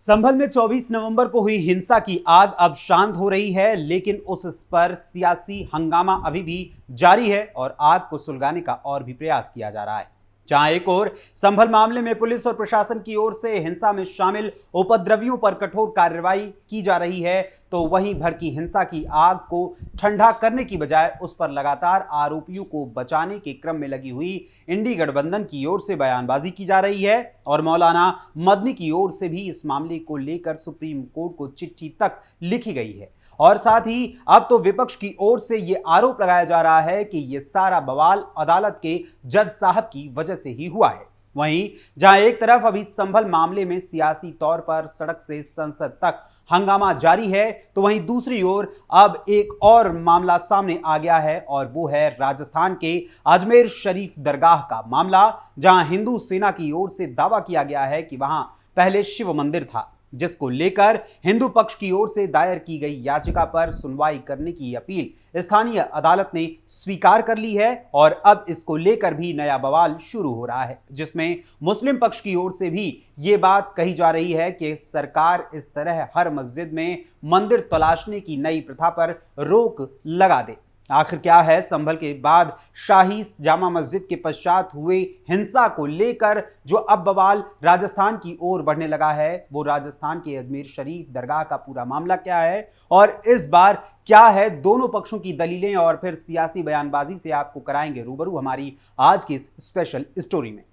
संभल में 24 नवंबर को हुई हिंसा की आग अब शांत हो रही है, लेकिन उस पर सियासी हंगामा अभी भी जारी है और आग को सुलगाने का और भी प्रयास किया जा रहा है। जहां एक ओर संभल मामले में पुलिस और प्रशासन की ओर से हिंसा में शामिल उपद्रवियों पर कठोर कार्रवाई की जा रही है, तो वहीं भड़की हिंसा की आग को ठंडा करने की बजाय उस पर लगातार आरोपियों को बचाने के क्रम में लगी हुई इंडी गठबंधन की ओर से बयानबाजी की जा रही है और मौलाना मदनी की ओर से भी इस मामले को लेकर सुप्रीम कोर्ट को चिट्ठी तक लिखी गई है। और साथ ही अब तो विपक्ष की ओर से यह आरोप लगाया जा रहा है कि यह सारा बवाल अदालत के जज साहब की वजह से ही हुआ है। वहीं जहां एक तरफ अभी संभल मामले में सियासी तौर पर सड़क से संसद तक हंगामा जारी है, तो वहीं दूसरी ओर अब एक और मामला सामने आ गया है और वो है राजस्थान के अजमेर शरीफ दरगाह का मामला, जहां हिंदू सेना की ओर से दावा किया गया है कि वहां पहले शिव मंदिर था, जिसको लेकर हिंदू पक्ष की ओर से दायर की गई याचिका पर सुनवाई करने की अपील स्थानीय अदालत ने स्वीकार कर ली है। और अब इसको लेकर भी नया बवाल शुरू हो रहा है, जिसमें मुस्लिम पक्ष की ओर से भी ये बात कही जा रही है कि सरकार इस तरह हर मस्जिद में मंदिर तलाशने की नई प्रथा पर रोक लगा दे। आखिर क्या है संभल के बाद शाही जामा मस्जिद के पश्चात हुए हिंसा को लेकर जो अब बवाल राजस्थान की ओर बढ़ने लगा है, वो राजस्थान के अजमेर शरीफ दरगाह का पूरा मामला क्या है और इस बार क्या है दोनों पक्षों की दलीलें और फिर सियासी बयानबाजी से आपको कराएंगे रूबरू हमारी आज की इस स्पेशल स्टोरी में।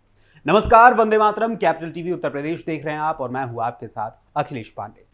नमस्कार, वंदे मातरम, कैपिटल टीवी उत्तर प्रदेश देख रहे हैं आप और मैं हूं आपके साथ अखिलेश पांडे।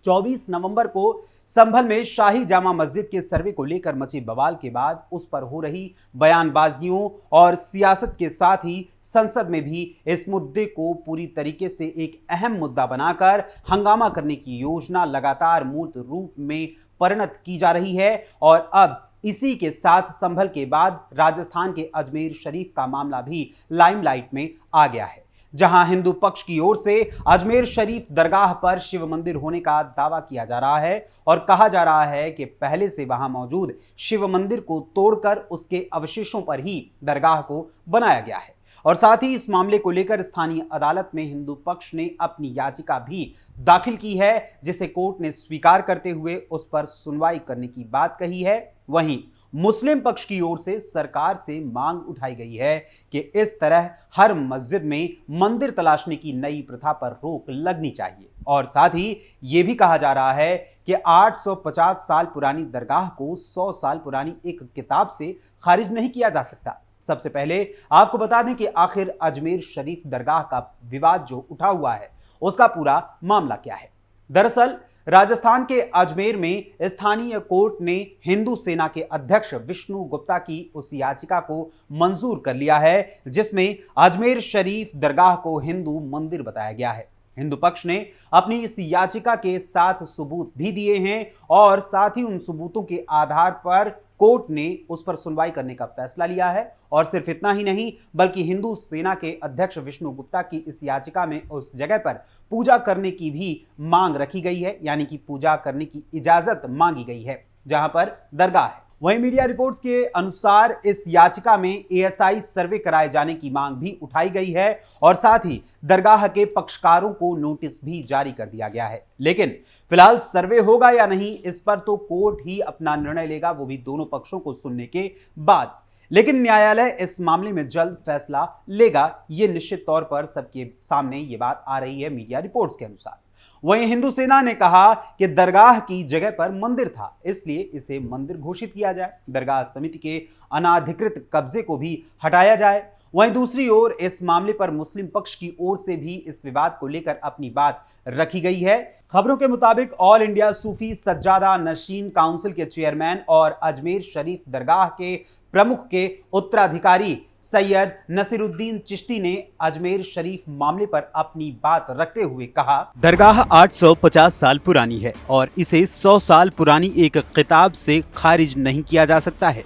24 नवंबर को संभल में शाही जामा मस्जिद के सर्वे को लेकर मचे बवाल के बाद उस पर हो रही बयानबाजियों और सियासत के साथ ही संसद में भी इस मुद्दे को पूरी तरीके से एक अहम मुद्दा बनाकर हंगामा करने की योजना लगातार मूर्त रूप में परिणत की जा रही है। और अब इसी के साथ संभल के बाद राजस्थान के अजमेर शरीफ का मामला भी लाइमलाइट में आ गया है, जहां हिंदू पक्ष की ओर से अजमेर शरीफ दरगाह पर शिव मंदिर होने का दावा किया जा रहा है और कहा जा रहा है कि पहले से वहां मौजूद शिव मंदिर को तोड़कर उसके अवशेषों पर ही दरगाह को बनाया गया है। और साथ ही इस मामले को लेकर स्थानीय अदालत में हिंदू पक्ष ने अपनी याचिका भी दाखिल की है, जिसे कोर्ट ने स्वीकार करते हुए उस पर सुनवाई करने की बात कही है। वहीं मुस्लिम पक्ष की ओर से सरकार से मांग उठाई गई है कि इस तरह हर मस्जिद में मंदिर तलाशने की नई प्रथा पर रोक लगनी चाहिए। और साथ ही यह भी कहा जा रहा है कि 850 साल पुरानी दरगाह को 100 साल पुरानी एक किताब से खारिज नहीं किया जा सकता। सबसे पहले आपको बता दें कि आखिर अजमेर शरीफ दरगाह का विवाद जो उठा हुआ है उसका पूरा मामला क्या है। दरअसल राजस्थान के अजमेर में स्थानीय कोर्ट ने हिंदू सेना के अध्यक्ष विष्णु गुप्ता की उस याचिका को मंजूर कर लिया है, जिसमें अजमेर शरीफ दरगाह को हिंदू मंदिर बताया गया है। हिंदू पक्ष ने अपनी इस याचिका के साथ सबूत भी दिए हैं और साथ ही उन सबूतों के आधार पर कोर्ट ने उस पर सुनवाई करने का फैसला लिया है। और सिर्फ इतना ही नहीं, बल्कि हिंदू सेना के अध्यक्ष विष्णु गुप्ता की इस याचिका में उस जगह पर पूजा करने की भी मांग रखी गई है, यानी कि पूजा करने की इजाजत मांगी गई है जहां पर दरगाह है। वहीं मीडिया रिपोर्ट्स के अनुसार इस याचिका में एएसआई सर्वे कराए जाने की मांग भी उठाई गई है और साथ ही दरगाह के पक्षकारों को नोटिस भी जारी कर दिया गया है। लेकिन फिलहाल सर्वे होगा या नहीं, इस पर तो कोर्ट ही अपना निर्णय लेगा, वो भी दोनों पक्षों को सुनने के बाद। लेकिन न्यायालय इस मामले में जल्द फैसला लेगा, ये निश्चित तौर पर सबके सामने ये बात आ रही है मीडिया रिपोर्ट्स के अनुसार। वहीं हिंदू सेना ने कहा कि दरगाह की जगह पर मंदिर था, इसलिए इसे मंदिर घोषित किया जाए, दरगाह समिति के अनाधिकृत कब्जे को भी हटाया जाए। वहीं दूसरी ओर इस मामले पर मुस्लिम पक्ष की ओर से भी इस विवाद को लेकर अपनी बात रखी गई है। खबरों के मुताबिक ऑल इंडिया सूफी सज्जादा नशीन काउंसिल के चेयरमैन और अजमेर शरीफ दरगाह के प्रमुख के उत्तराधिकारी सैयद नसीरुद्दीन चिश्ती ने अजमेर शरीफ मामले पर अपनी बात रखते हुए कहा, दरगाह 850 साल पुरानी है और इसे 100 साल पुरानी एक किताब से खारिज नहीं किया जा सकता है।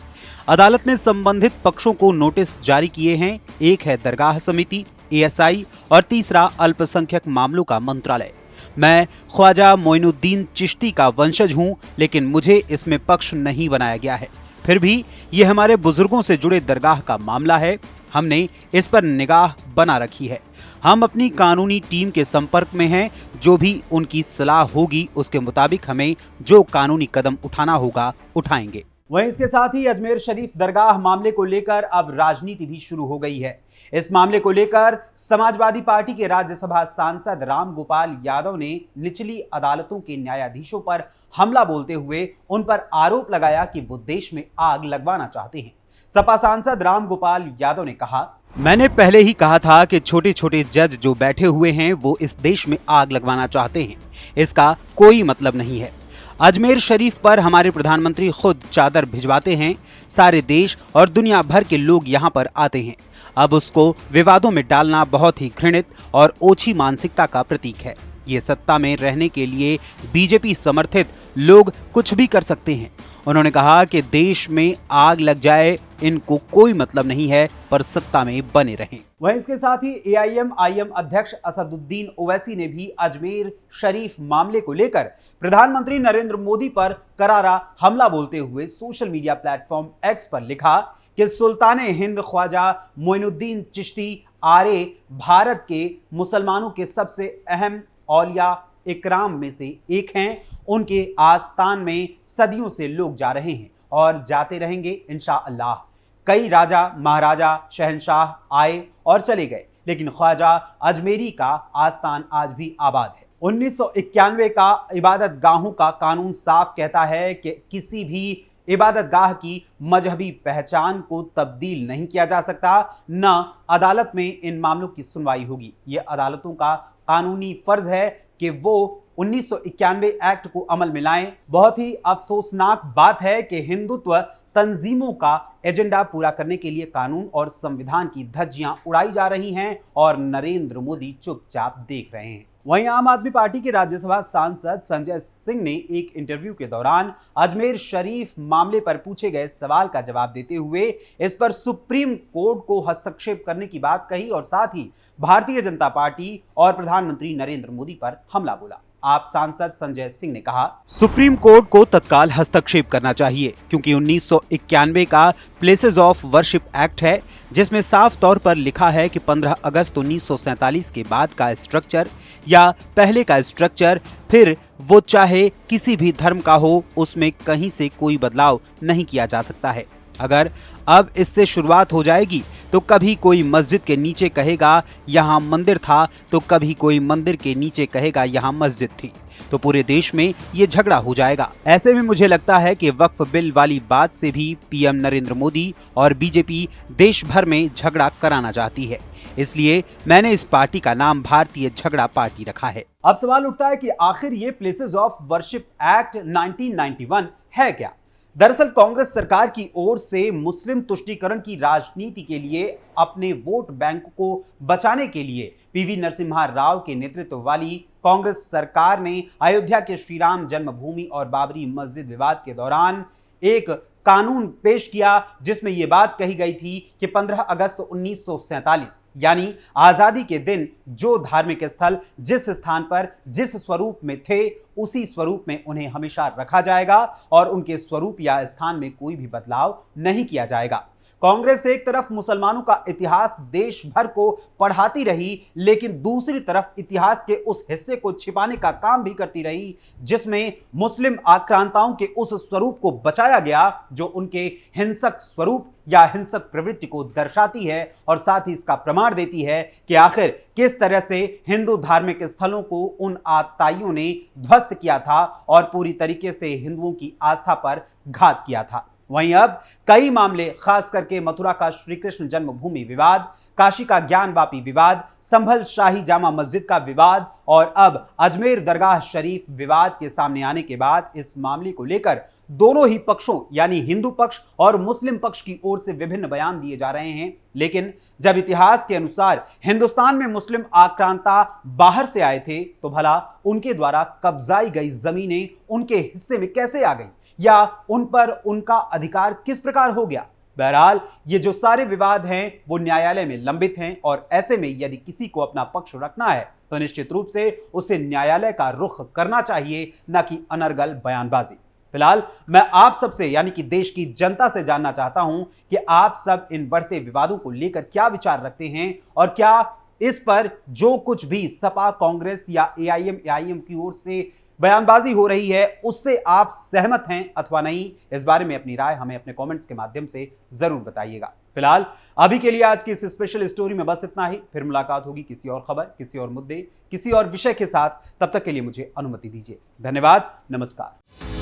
अदालत ने संबंधित पक्षों को नोटिस जारी किए हैं। एक है दरगाह समिति, एएसआई और तीसरा अल्पसंख्यक मामलों का मंत्रालय। मैं ख्वाजा मोइनुद्दीन चिश्ती का वंशज हूं, लेकिन मुझे इसमें पक्ष नहीं बनाया गया है। फिर भी ये हमारे बुजुर्गों से जुड़े दरगाह का मामला है, हमने इस पर निगाह बना रखी है। हम अपनी कानूनी टीम के संपर्क में हैं, जो भी उनकी सलाह होगी उसके मुताबिक हमें जो कानूनी कदम उठाना होगा उठाएंगे। वहीं इसके साथ ही अजमेर शरीफ दरगाह मामले को लेकर अब राजनीति भी शुरू हो गई है। इस मामले को लेकर समाजवादी पार्टी के राज्यसभा सांसद रामगोपाल यादव ने निचली अदालतों के न्यायाधीशों पर हमला बोलते हुए उन पर आरोप लगाया कि वो देश में आग लगवाना चाहते हैं। सपा सांसद रामगोपाल यादव ने कहा, मैंने पहले ही कहा था कि छोटे छोटे जज जो बैठे हुए हैं वो इस देश में आग लगवाना चाहते हैं, इसका कोई मतलब नहीं है। अजमेर शरीफ पर हमारे प्रधानमंत्री खुद चादर भिजवाते हैं, सारे देश और दुनिया भर के लोग यहाँ पर आते हैं। अब उसको विवादों में डालना बहुत ही घृणित और ओछी मानसिकता का प्रतीक है। ये सत्ता में रहने के लिए बीजेपी समर्थित लोग कुछ भी कर सकते हैं। उन्होंने कहा कि देश में आग लग जाए इनको कोई मतलब नहीं है, पर सत्ता में बने रहें। वहीं इसके साथ ही एआईएमआईएम अध्यक्ष असदुद्दीन ओवैसी ने भी अजमेर शरीफ मामले को लेकर प्रधानमंत्री नरेंद्र मोदी पर करारा हमला बोलते हुए सोशल मीडिया प्लेटफॉर्म एक्स पर लिखा कि सुल्ताने हिंद ख्वाजा मोइनुद्दीन चिश्ती आरे भारत के मुसलमानों के सबसे अहम औलिया इकराम में से एक हैं। उनके आस्थान में सदियों से लोग जा रहे हैं और जाते रहेंगे इंशाअल्लाह। कई राजा महाराजा शहंशाह आए और चले गए, लेकिन ख्वाजा अजमेरी का आस्थान आज भी आबाद है। 1991 का इबादत गाहों का कानून साफ कहता है कि किसी भी इबादत गाह की मजहबी पहचान को तब्दील नहीं किया जा सकता, न अदालत में इन मामलों की सुनवाई होगी। ये अदालतों का कानूनी फर्ज है कि वो 1991 एक्ट को अमल में लाएं। बहुत ही अफसोसनाक बात है कि हिंदुत्व तंजीमों का एजेंडा पूरा करने के लिए कानून और संविधान की धज्जियां उड़ाई जा रही हैं और नरेंद्र मोदी चुपचाप देख रहे हैं। वहीं आम आदमी पार्टी के राज्यसभा सांसद संजय सिंह ने एक इंटरव्यू के दौरान अजमेर शरीफ मामले पर पूछे गए सवाल का जवाब देते हुए इस पर सुप्रीम कोर्ट को हस्तक्षेप करने की बात कही और साथ ही भारतीय जनता पार्टी और प्रधानमंत्री नरेंद्र मोदी पर हमला बोला। आप सांसद संजय सिंह ने कहा, सुप्रीम कोर्ट को तत्काल हस्तक्षेप करना चाहिए, क्योंकि 1991 का प्लेसेस ऑफ वर्शिप एक्ट है, जिसमें साफ तौर पर लिखा है कि 15 अगस्त 1947 के बाद का स्ट्रक्चर या पहले का स्ट्रक्चर, फिर वो चाहे किसी भी धर्म का हो, उसमें कहीं से कोई बदलाव नहीं किया जा सकता है। अगर अब इससे शुरुआत हो जाएगी तो कभी कोई मस्जिद के नीचे कहेगा यहाँ मंदिर था, तो कभी कोई मंदिर के नीचे कहेगा यहाँ मस्जिद थी, तो पूरे देश में ये झगड़ा हो जाएगा। ऐसे में मुझे लगता है कि वक्फ बिल वाली बात से भी पीएम नरेंद्र मोदी और बीजेपी देश भर में झगड़ा कराना चाहती है, इसलिए मैंने इस पार्टी का नाम भारतीय झगड़ा पार्टी रखा है। अब सवाल उठता है कि आखिर ये प्लेसेस ऑफ वर्शिप एक्ट 1991 है क्या? दरअसल कांग्रेस सरकार की ओर से मुस्लिम तुष्टीकरण की राजनीति के लिए अपने वोट बैंक को बचाने के लिए पीवी नरसिम्हा राव के नेतृत्व वाली कांग्रेस सरकार ने अयोध्या के श्री राम जन्मभूमि और बाबरी मस्जिद विवाद के दौरान एक कानून पेश किया, जिसमें यह बात कही गई थी कि 15 अगस्त 1947 यानी आजादी के दिन जो धार्मिक स्थल जिस स्थान पर जिस स्वरूप में थे उसी स्वरूप में उन्हें हमेशा रखा जाएगा और उनके स्वरूप या स्थान में कोई भी बदलाव नहीं किया जाएगा। कांग्रेस एक तरफ मुसलमानों का इतिहास देश भर को पढ़ाती रही, लेकिन दूसरी तरफ इतिहास के उस हिस्से को छिपाने का काम भी करती रही जिसमें मुस्लिम आक्रांताओं के उस स्वरूप को बचाया गया जो उनके हिंसक स्वरूप या हिंसक प्रवृत्ति को दर्शाती है और साथ ही इसका प्रमाण देती है कि आखिर किस तरह से हिंदू धार्मिक स्थलों को उन आतताइयों ने ध्वस्त किया था और पूरी तरीके से हिंदुओं की आस्था पर घात किया था। वहीं अब कई मामले, खास करके मथुरा का श्री कृष्ण जन्मभूमि विवाद, काशी का ज्ञानवापी विवाद, संभल शाही जामा मस्जिद का विवाद और अब अजमेर दरगाह शरीफ विवाद के सामने आने के बाद इस मामले को लेकर दोनों ही पक्षों यानी हिंदू पक्ष और मुस्लिम पक्ष की ओर से विभिन्न बयान दिए जा रहे हैं। लेकिन जब इतिहास के अनुसार हिंदुस्तान में मुस्लिम आक्रांता बाहर से आए थे तो भला उनके द्वारा कब्जाई गई जमीनें उनके हिस्से में कैसे आ गई या उन पर उनका अधिकार किस प्रकार हो गया? बहरहाल ये जो सारे विवाद हैं वो न्यायालय में लंबित हैं और ऐसे में यदि किसी को अपना पक्ष रखना है तो निश्चित रूप से उसे न्यायालय का रुख करना चाहिए, न कि अनर्गल बयानबाजी। फिलहाल मैं आप सबसे यानी कि देश की जनता से जानना चाहता हूं कि आप सब इन बढ़ते विवादों को लेकर क्या विचार रखते हैं और क्या इस पर जो कुछ भी सपा, कांग्रेस या एआईएम की ओर से बयानबाजी हो रही है उससे आप सहमत हैं अथवा नहीं। इस बारे में अपनी राय हमें अपने कमेंट्स के माध्यम से जरूर बताइएगा। फिलहाल अभी के लिए आज की इस स्पेशल स्टोरी में बस इतना ही। फिर मुलाकात होगी किसी और खबर, किसी और मुद्दे, किसी और विषय के साथ। तब तक के लिए मुझे अनुमति दीजिए। धन्यवाद। नमस्कार।